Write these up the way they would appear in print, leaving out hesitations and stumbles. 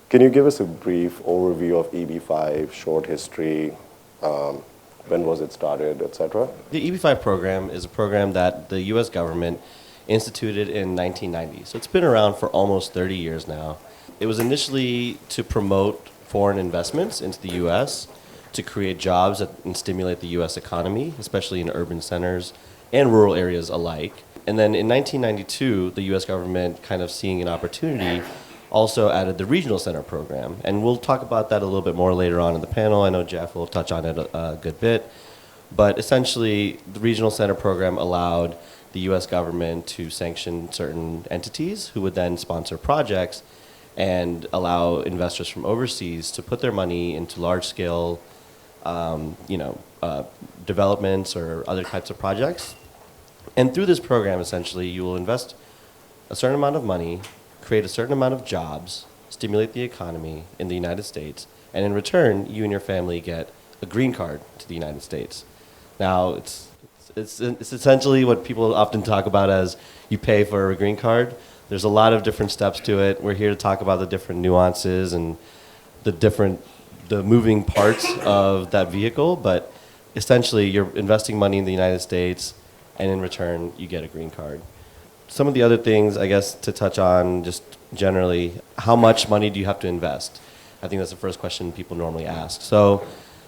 Can you give us a brief overview of EB-5, short history, when was it started, etc.? The EB-5 program is a program that the U.S. government instituted in 1990. So it's been around for almost 30 years now. It was initially to promote foreign investments into the U.S., to create jobs and stimulate the U.S. economy, especially in urban centers and rural areas alike. And then in 1992, the U.S. government, kind of seeing an opportunity, also added the Regional Center program. And we'll talk about that a little bit more later on in the panel. I know Jeff will touch on it a good bit. But essentially, the Regional Center program allowed the U.S. government to sanction certain entities who would then sponsor projects and allow investors from overseas to put their money into large-scale developments or other types of projects. And through this program, essentially, you will invest a certain amount of money, create a certain amount of jobs, stimulate the economy in the United States, and in return, you and your family get a green card to the United States. Now, it's essentially what people often talk about as you pay for a green card. There's a lot of different steps to it. We're here to talk about the different nuances and the moving parts of that vehicle, but essentially you're investing money in the United States, and in return, you get a green card. Some of the other things, I guess, to touch on just generally, how much money do you have to invest? I think that's the first question people normally ask. So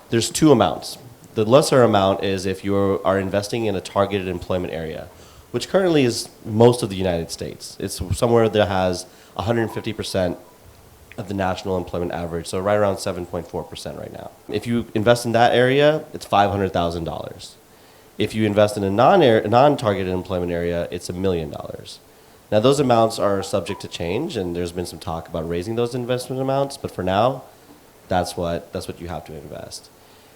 there's two amounts. The lesser amount is if you are investing in a targeted employment area, which currently is most of the United States. It's somewhere that has 150% of the national employment average, so right around 7.4% right now. If you invest in that area, it's $500,000. If you invest in a non-targeted employment area, it's $1 million. Now, those amounts are subject to change, and there's been some talk about raising those investment amounts, but for now, that's what you have to invest.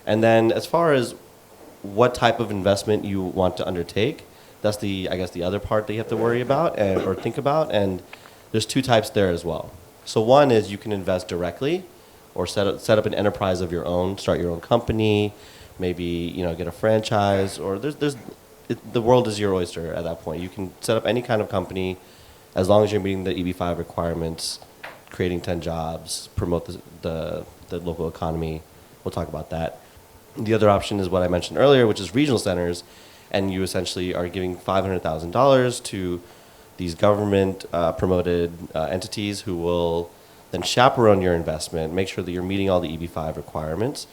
And then as far as what type of investment you want to undertake, that's the other part that you have to worry about or think about, and there's two types there as well. So one is you can invest directly or set up an enterprise of your own, start your own company, maybe get a franchise, or the world is your oyster at that point. You can set up any kind of company as long as you're meeting the EB-5 requirements, creating 10 jobs, promote the local economy. We'll talk about that. The other option is what I mentioned earlier, which is regional centers, and you essentially are giving $500,000 to these government promoted entities who will then chaperone your investment, make sure that you're meeting all the EB-5 requirements,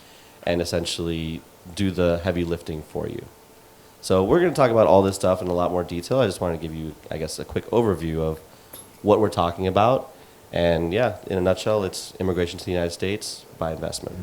and essentially do the heavy lifting for you. So we're going to talk about all this stuff in a lot more detail. I just want to give you, I guess, a quick overview of what we're talking about. And yeah, in a nutshell, it's immigration to the United States by investment.